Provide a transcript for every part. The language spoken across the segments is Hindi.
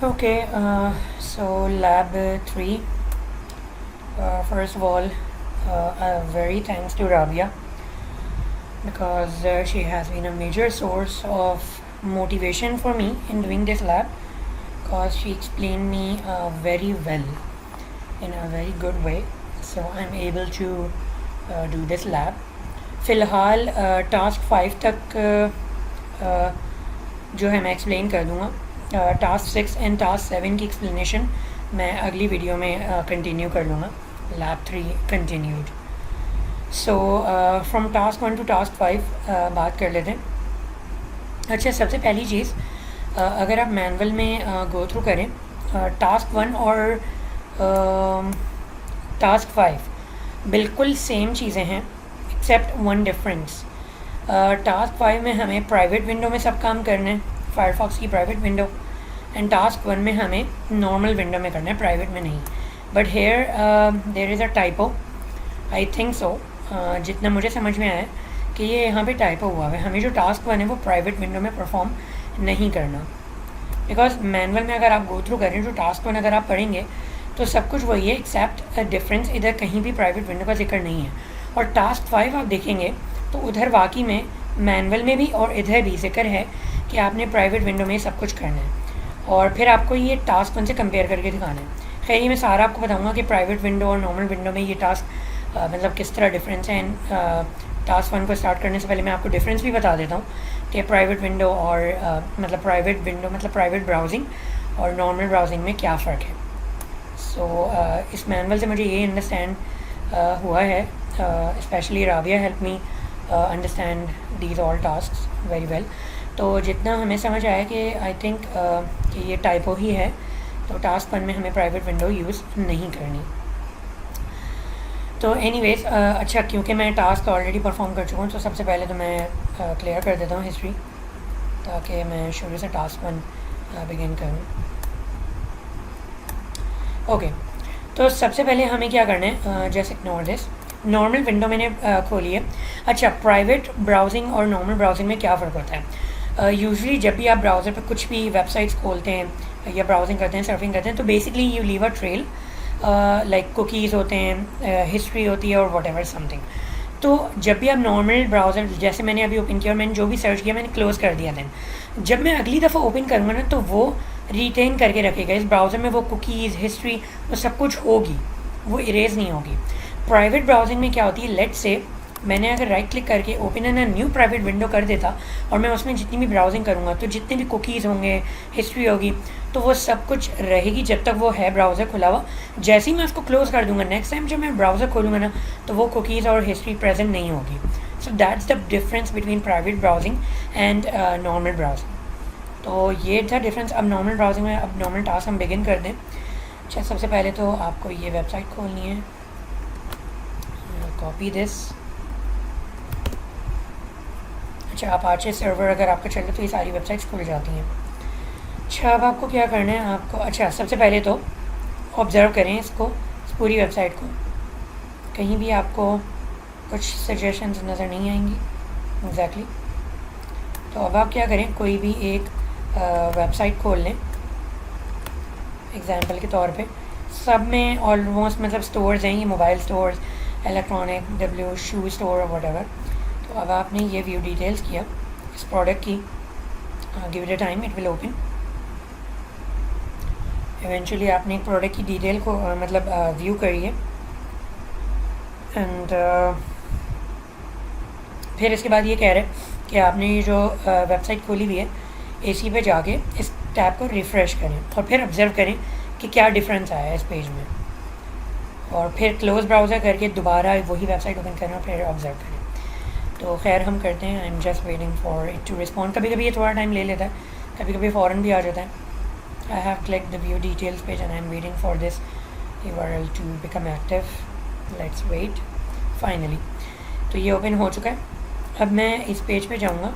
Okay, so lab 3. First of all, very thanks to Rabia because she has been a major source of motivation for me in doing this lab because she explained me very well in a very good way. So I'm able to do this lab. फ़िलहाल टास्क 5 तक जो है मैं एक्सप्लेन कर दूँगा। टास्क 6 एंड टास्क 7 की एक्सप्लेनेशन मैं अगली वीडियो में कंटिन्यू कर लूँगा। Lab 3 continued. So from task 1 to task 5 बात कर लेते हैं। अच्छा, सबसे पहली चीज़ अगर आप मैनुअल में गो थ्रू करें टास्क 1 और टास्क 5 बिल्कुल सेम चीज़ें हैं एक्सेप्ट वन डिफरेंस। टास्क 5 में हमें प्राइवेट विंडो में सब काम करना है, फायरफॉक्स की प्राइवेट विंडो, एंड टास्क 1 में हमें नॉर्मल विंडो में करना है, प्राइवेट में नहीं। But here there is a typo, I think so, जितना मुझे समझ में आया कि ये यहाँ पे टाइपो हुआ है। हमें जो टास्क 1 है वो प्राइवेट विंडो में परफॉर्म नहीं करना, बिकॉज मैनुअल में अगर आप गो थ्रू करें जो टास्क 1 अगर आप पढ़ेंगे तो सब कुछ वही है एक्सेप्ट डिफरेंस इधर कहीं भी प्राइवेट विंडो का जिक्र नहीं है। और टास्क 5 आप देखेंगे तो उधर वाकई में मैनुअल में भी और इधर भी जिक्र है कि आपने प्राइवेट विंडो में सब कुछ करना है, और फिर आपको ये टास्क 1 से कंपेयर करके दिखाना है। खैर, ये मैं सारा आपको बताऊंगा कि प्राइवेट विंडो और नॉर्मल विंडो में ये टास्क मतलब किस तरह डिफरेंस है। एंड टास्क 1 को स्टार्ट करने से पहले मैं आपको डिफरेंस भी बता देता हूँ कि प्राइवेट विंडो और मतलब प्राइवेट विंडो मतलब प्राइवेट ब्राउजिंग और नॉर्मल ब्राउजिंग में क्या फ़र्क है। सो इस मैनुअल से मुझे ये अंडरस्टैंड हुआ है, specially Rabia help me understand these all tasks very well. तो जितना हमें समझ आया कि आई थिंक कि ये टाइपो ही है, तो टास्क 1 में हमें प्राइवेट विंडो यूज़ नहीं करनी। तो एनीवेज अच्छा, क्योंकि मैं टास्क ऑलरेडी परफॉर्म कर चुका हूँ तो सबसे पहले तो मैं क्लियर कर देता हूँ हिस्ट्री, ताकि मैं शुरू से टास्क 1 बिगिन करूँ। ओके, तो सबसे पहले हमें क्या करना है, just ignore this. Normal window मैंने खोली है। अच्छा, प्राइवेट ब्राउजिंग और नॉर्मल ब्राउजिंग में क्या फ़र्क होता है? यूजुअली जब भी आप ब्राउज़र पर कुछ भी वेबसाइट्स खोलते हैं या ब्राउजिंग करते हैं, सर्फिंग करते हैं, तो basically you leave a trail, like cookies होते हैं, हिस्ट्री होती है और वट एवर समथिंग। तो जब भी आप नॉर्मल ब्राउज़र, जैसे मैंने अभी ओपन किया और मैंने जो भी सर्च किया मैंने क्लोज़ कर दिया था, जब मैं अगली दफ़ा ओपन करूँगा ना तो वो रिटेन करके रखेगा इस ब्राउज़र में, वो कुकीज़, हिस्ट्री, वो सब कुछ होगी, वो इरेज़ नहीं होगी। प्राइवेट ब्राउजिंग में क्या होती है, लेट से मैंने अगर राइट क्लिक करके open an new private window कर देता और मैं उसमें जितनी भी ब्राउजिंग करूँगा तो जितने भी कुकीज़ होंगे, हिस्ट्री होगी, तो वो सब कुछ रहेगी जब तक वो है ब्राउज़र खुला हुआ। जैसे ही मैं उसको क्लोज़ कर दूँगा, नेक्स्ट टाइम जब मैं ब्राउज़र खोलूँगा ना तो वो कुकीज़ और हिस्ट्री प्रेजेंट नहीं होगी। So that's the difference between private browsing and normal browsing. तो ये था डिफरेंस। अब नॉर्मल ब्राउजिंग में अब नॉर्मल टास्क हम बिगिन कर दें। अच्छा, सबसे पहले तो आपको ये वेबसाइट खोलनी है, कॉपी दिस। अच्छा, आप आचे सर्वर अगर आपका चले तो ये सारी वेबसाइट्स खुल जाती हैं। अच्छा, अब आपको क्या करना है, आपको अच्छा सबसे पहले तो ऑब्ज़र्व करें इसको, इस पूरी वेबसाइट को, कहीं भी आपको कुछ सजेशंस नज़र नहीं आएंगी एग्जैक्टली। तो अब आप क्या करें, कोई भी एक वेबसाइट खोल लें एग्जांपल के तौर पे। सब में ऑलमोस्ट मतलब स्टोर्स हैं, ये mobile stores, electronic, W, shoe store और वट एवर। तो अब आपने ये व्यू डिटेल्स किया इस प्रोडक्ट की, give it a time, it will open. Eventually आपने एक प्रोडक्ट की डिटेल को मतलब व्यू करिए, एंड फिर इसके बाद ये कह रहे हैं कि आपने ये जो वेबसाइट खोली हुई है AC पे जाके इस टैब को रिफ़्रेश करें और फिर ऑब्ज़र्व करें कि क्या डिफरेंस आया है इस पेज में, और फिर क्लोज़ ब्राउज़र करके दोबारा वही वेबसाइट ओपन करें और फिर ऑब्ज़र्व करें। तो खैर हम करते हैं, I am just waiting for it to respond. कभी कभी ये थोड़ा टाइम ले लेता है, कभी कभी फ़ौरन भी आ जाता है। I have click the view details page and I am waiting for this URL to become active. Let's wait. Finally तो ये ओपन हो चुका है। अब मैं इस पेज पे जाऊँगा,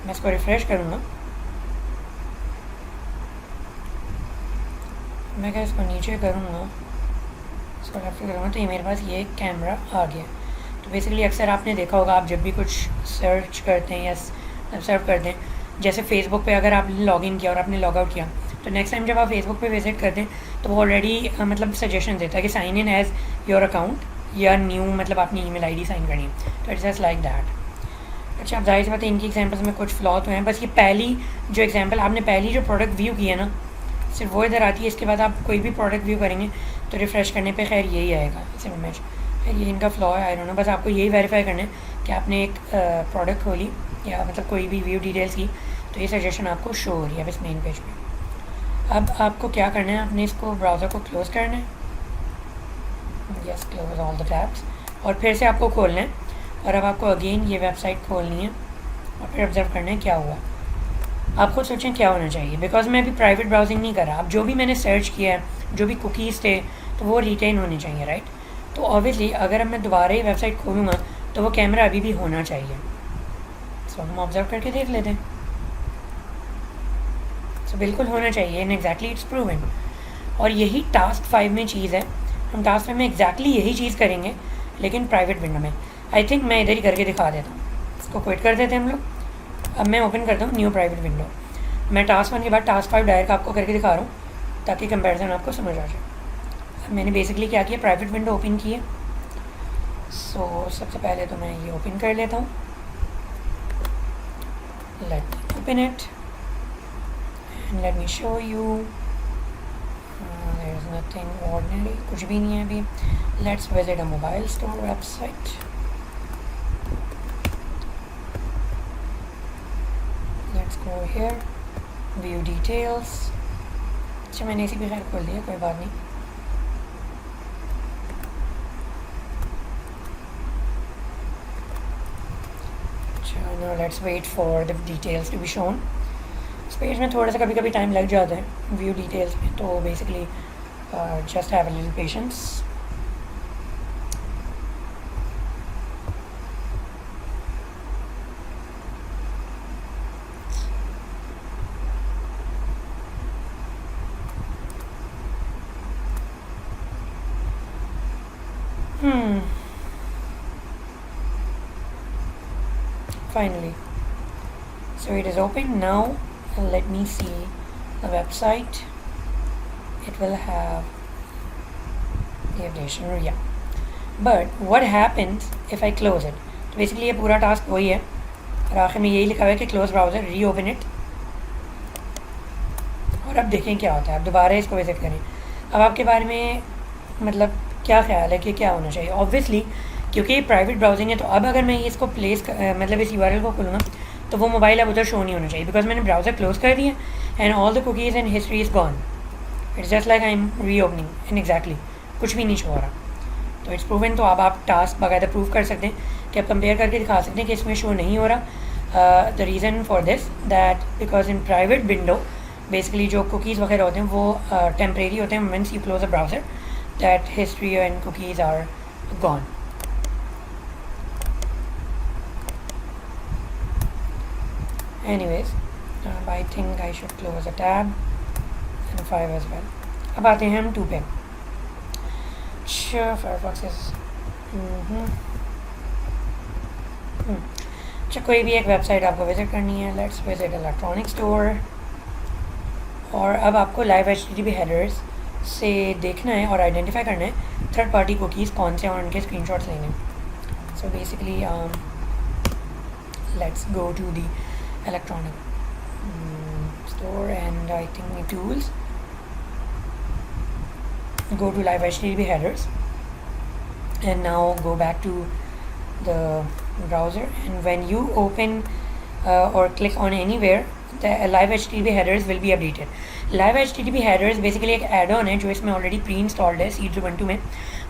मैं इसको रिफ़्रेश करूँगा, मैं क्या इसको नीचे करूँगा, इसको लेफ्ट करूँगा, तो ये मेरे पास ये कैमरा आ गया। तो बेसिकली अक्सर आपने देखा होगा, आप जब भी कुछ सर्च करते हैं या सर्फ करते हैं, जैसे फेसबुक पे अगर आपने लॉगिन किया और आपने लॉग आउट किया तो नेक्स्ट टाइम जब आप फेसबुक पे विजिट करते हैं तो वो ऑलरेडी मतलब सजेशन देता है कि sign in as your account या न्यू मतलब अपनी ईमेल आईडी साइन करनी है, तो इट्स जस्ट लाइक दैट। अच्छा, अब जाहिर सी बात है इनकी एग्जांपल्स में कुछ फ्लॉ तो हैं, बस ये पहली जो एग्जांपल आपने पहली जो प्रोडक्ट व्यू की है ना, सिर्फ वो इधर आती है। इसके बाद आप कोई भी प्रोडक्ट व्यू करेंगे तो रिफ़्रेश करने पे खैर यही आएगा सिर्फ इमेज। खैर ये इनका फ्लॉ है, आई डोंट नो। बस आपको यही वेरीफाई करना है कि आपने एक प्रोडक्ट खोली या मतलब कोई भी व्यू डिटेल्स की तो ये सजेशन आपको शो हो रही है बस मेन पेज पे। अब आपको क्या करना है, आपने इसको ब्राउज़र को क्लोज़ करना है, yes close all the tabs, और फिर से आपको खोलना है और अब आपको अगेन ये वेबसाइट खोलनी है और फिर ऑब्जर्व करना है क्या हुआ। आप खुद सोचें क्या होना चाहिए, बिकॉज मैं अभी प्राइवेट ब्राउजिंग नहीं कर रहा। अब जो भी मैंने सर्च किया है, जो भी कुकीज़ थे, तो वो रिटेन होने चाहिए, राइट। तो ऑब्वियसली अगर अब मैं दोबारा ही वेबसाइट खोलूँगा तो वो कैमरा अभी भी होना चाहिए। सो हम ऑब्जर्व करके देख लेते हैं। सो बिल्कुल होना चाहिए, एंड एग्जैक्टली इट्स प्रूवन। और यही टास्क 5 में चीज़ है। हम टास्क 5 में एग्जैक्टली यही चीज़ करेंगे लेकिन प्राइवेट विंडो में। आई थिंक मैं इधर ही करके दिखा देता हूँ। इसको क्विट कर देते हैं हम लोग। अब मैं ओपन करता हूँ न्यू प्राइवेट विंडो। मैं टास्क 1 के बाद टास्क 5 डायरेक्ट आपको करके दिखा रहा हूँ ताकि कंपैरिजन आपको समझ आ जाए। अब मैंने बेसिकली क्या किया, प्राइवेट विंडो ओपन की है। सो सबसे पहले तो मैं ये ओपन कर लेता हूँ, let me open it and let me show you. There is nothing ordinary, कुछ भी नहीं है अभी। Let's visit a mobile store website. Let's go here, view details. अच्छा मैंने इसी पे खैर खोल दिया, कोई बात नहीं। अच्छा now let's wait for the details to be shown. इस पेज में थोड़ा सा कभी कभी टाइम लग जाता है व्यू डिटेल्स में, तो basically just have a little patience. Finally, so it is open now. Let me see the website. It will have the updation, yeah. But what happens if I close it? तो basically ये पूरा टास्क वही है और आखिर में यही लिखा हुआ है कि क्लोज ब्राउज़र, री ओपन इट। और अब देखें क्या होता है। आप दोबारा इसको विजिट करें। अब आपके बारे में मतलब क्या ख्याल है कि क्या होना चाहिए। ऑब्वियसली क्योंकि ये प्राइवेट ब्राउजिंग है तो अब अगर मैं इसको मतलब इस यूआरएल को खोलूँगा तो वो मोबाइल अब उधर शो नहीं होना चाहिए, बिकॉज मैंने ब्राउज़र क्लोज कर दिया and all the cookies and history is gone. It's just like I am री ओपनिंग एंड एग्जैक्टली कुछ भी नहीं शो हो रहा। तो इट्स प्रूवन। तो अब आप टास्क बाकायदा प्रूव कर सकते हैं कि आप कंपेयर करके दिखा सकते हैं कि इसमें शो नहीं हो रहा। The reason for this that because in private window basically जो कुकीज़ वगैरह होते हैं वो टेम्परेरी होते हैं। Means you close a browser that history and cookies are gone. Anyways, I think I should close a tab and 5 as well. अब आते हैं हम 2 पे। अच्छा Firefox is अच्छा कोई भी एक वेबसाइट आपको विजिट करनी है। Let's visit electronic store. और अब आपको लाइव HTTP हेडर्स से देखना है और आइडेंटिफाई करना है थर्ड पार्टी कुकीज़ कौन से हैं और उनके स्क्रीनशॉट्स लेने हैं। So basically let's go to the electronic store and I think the tools, go to live HTTP headers and now go back to the browser, and when you open or click on anywhere the live HTTP headers will be updated. Live HTTP headers basically एक एड ऑन है जो इसमें ऑलरेडी प्री इंस्टॉल्ड है सीड Ubuntu में।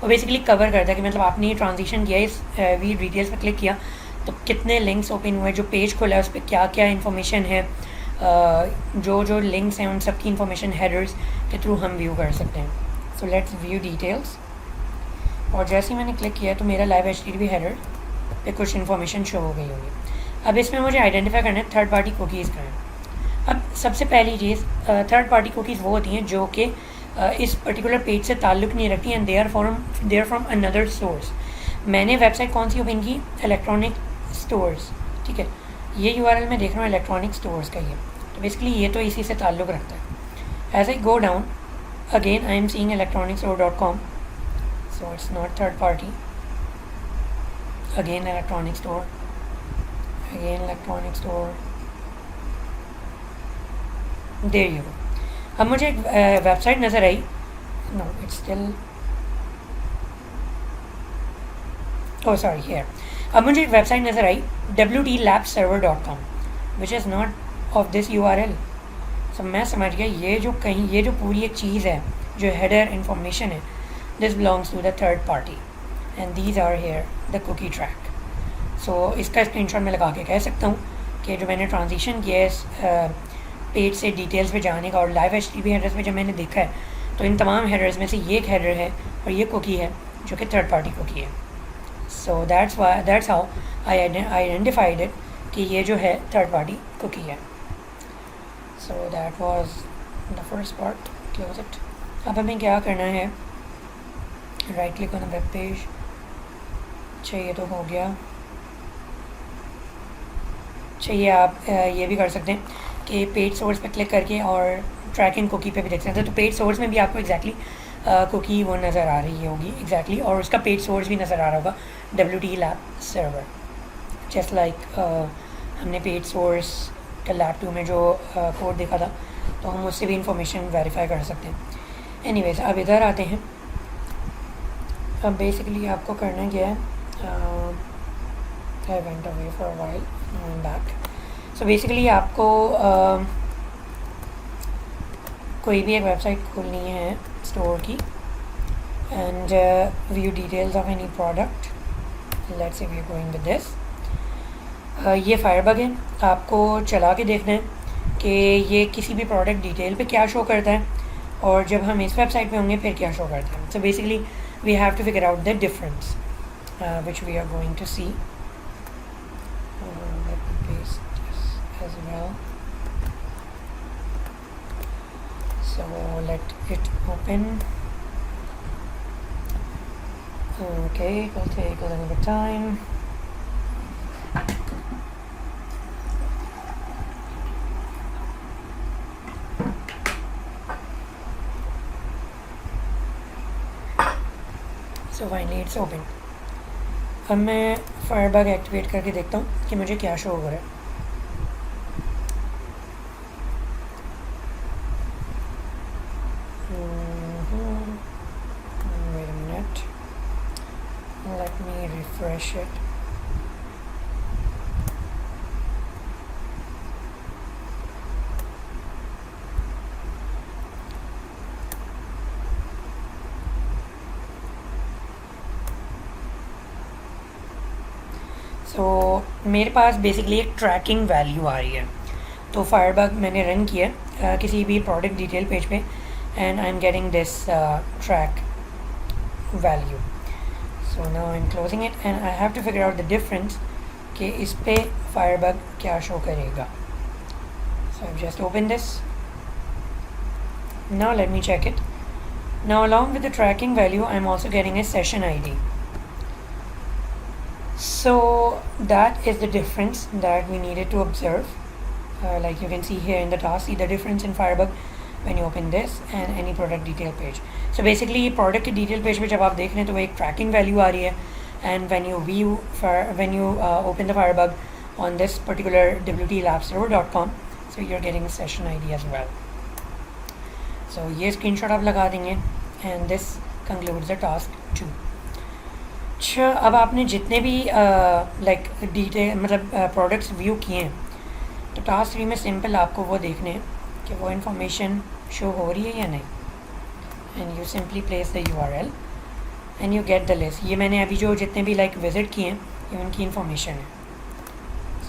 वो बेसिकली कवर करता है कि मतलब आपने ये ट्रांजिशन किया, इस वी डिटेल्स पर क्लिक किया तो कितने लिंक्स ओपन हुए, जो पेज खोला है उस पर क्या क्या इन्फॉर्मेशन है, जो लिंक्स हैं उन सब की इन्फॉर्मेशन हेडर्स के थ्रू हम व्यू कर सकते हैं। So let's view details. और जैसे ही मैंने क्लिक किया तो मेरा लाइव HTTP हेडर पे कुछ इन्फॉर्मेशन शो हो गई होगी। अब इसमें मुझे आइडेंटिफाई करना है थर्ड पार्टी कुकीज़ का है। अब सबसे पहली चीज़, थर्ड पार्टी कुकीज़ वो होती हैं जो कि इस पर्टिकुलर पेज से ताल्लुक़ नहीं रखती हैं, they are from another source. मैंने वेबसाइट कौन सी ओपन की, इलेक्ट्रॉनिक स्टोर्स, ठीक है। ये URL मैं देख रहा हूँ इलेक्ट्रॉनिक स्टोर्स का, ये तो बेसिकली ये तो इसी से ताल्लुक़ रखता है। As I go down, again I am seeing electronicstore.com, so it's not third party. Again electronic store, again electronic store. There you go. अब मुझे एक वेबसाइट नज़र आई. No, it's still, oh sorry, here. अब मुझे एक वेबसाइट नज़र आई wtlabserver.com, which is not of this URL. So मैं समझ गया ये जो पूरी एक चीज़ है, जो हेडर इंफॉर्मेशन है, this belongs to the third party and these are here the cookie track. So इसका स्क्रीनशॉट मैं लगा के कह सकता हूँ कि जो मैंने ट्रांजिशन किया है पेज से डिटेल्स पे जाने का और लाइव HTTP हेडर्स में जब मैंने देखा है तो इन तमाम हेडर्स में से ये एक हेडर है और ये कुकी है जो कि थर्ड पार्टी कुकी है. So that's how I identified it कि ये जो है थर्ड पार्टी कुकी है. So that was the first part. Close it. अब हमें क्या करना है, right click on web page. अच्छा ये तो हो गया. चाहिए आप ये भी कर सकते हैं कि पेज सोर्स पे क्लिक करके और ट्रैकिंग कुकी पे भी देख सकते हैं. तो पेज सोर्स में भी आपको एग्जैक्टली कुकी वो नज़र आ रही होगी एग्जैक्टली और उसका पेज सोर्स भी नज़र आ रहा होगा WT Lab Server. Just like हमने पेज सोर्स का लैब 2 में जो कोड देखा था तो हम उससे भी इंफॉर्मेशन वेरीफाई कर सकते हैं. एनीवेज अब इधर आते हैं. अब बेसिकली आपको करना क्या है, I went away for a while, I am back. So basically आपको कोई भी एक वेबसाइट खोलनी है स्टोर की and view details of any product. Let's say we are going with this. ये फायरबग है. आपको चला के देखना है कि ये किसी भी प्रोडक्ट डिटेल पे क्या शो करता है और जब हम इस वेबसाइट पे होंगे फिर क्या शो करता है. So basically we have to figure out the difference which we are going to see. As well, so let it open. Okay, it will take a little bit of time. So finally it's open. अब मैं फायरबग एक्टिवेट करके देखता हूँ कि मुझे क्या शो हो रहा है. Wait a minute. Let me refresh it. So मेरे पास बेसिकली एक ट्रैकिंग वैल्यू आ रही है. तो फायरबग मैंने रन किया किसी भी प्रोडक्ट डिटेल पेज पे and I'm getting this track value. So now I'm closing it and I have to figure out the difference कि इस पे फायरबग क्या शो करेगा. So I've just opened this. Now let me check it. Now along with the tracking value I'm also getting a session ID. So that is the difference that we needed to observe. Like you can see here in the task, see the difference in Firebug when you open this and any product detail page. So basically ये product के detail page पे जब आप देख रहे हैं तो वो एक tracking value आ रही है and when you open the Firebug on this particular wtlabserver.com, so you're getting a session ID as well. So ये screenshot आप लगा देंगे and this concludes the task 2. अच्छा, अब आपने जितने भी लाइक डिटेल मतलब प्रोडक्ट्स व्यू किए हैं तो टास्क 3 में सिंपल आपको वो देखने हैं कि वो इन्फॉर्मेशन शो हो रही है या नहीं. And you simply place the URL and you get the list. ये मैंने अभी जो जितने भी लाइक विज़िट किए हैं ये उनकी इन्फॉर्मेशन है.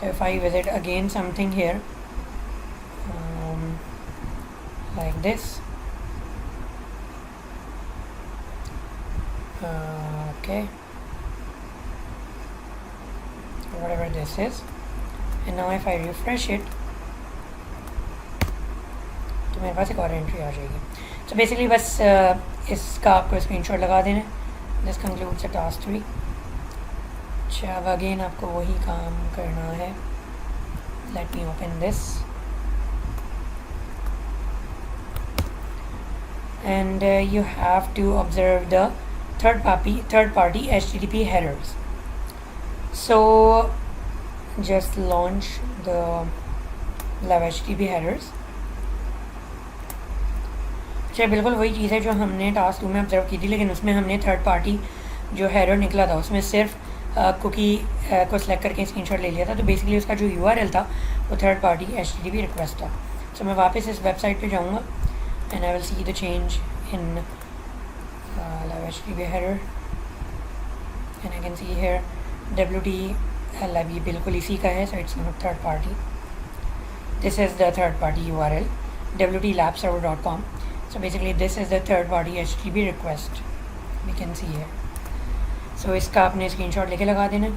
So if I visit again something here like this. Okay, whatever this is, and now if I refresh it तो मेरे पास एक और एंट्री आ जाएगी. So basically बस इसका आपको स्क्रीनशॉट लगा देना. This concludes the task 3. अच्छा, अब अगेन आपको वही काम करना है. Late me open this. and you have to observe the third party HTTP headers. So just launch the live HTTP headers. अच्छा, बिल्कुल वही चीज़ है जो हमने टास्क 2 में ऑब्जर्व की थी, लेकिन उसमें हमने थर्ड पार्टी जो हेडर निकला था उसमें सिर्फ कुकी को सिलेक्ट करके स्क्रीनशॉट ले लिया था। तो बेसिकली उसका जो URL था वो थर्ड पार्टी HTTP रिक्वेस्ट था। सो मैं वापस इस वेबसाइट पे जाऊँगा and I will see the change in live HTTP header and I can see here WT lab, ये बिल्कुल इसी का है, so it's not third party. This is the third party URL, wtlabserver.com. So basically this is the third party HTTP request, we can see here. So इसका आपने स्क्रीनशॉट लेके लगा देना.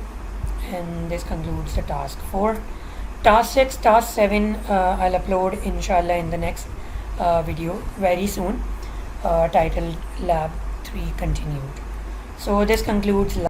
And this concludes the task 4. Task 6, task 7 I'll upload inshallah in the next video very soon, titled Lab 3 Continued. So this concludes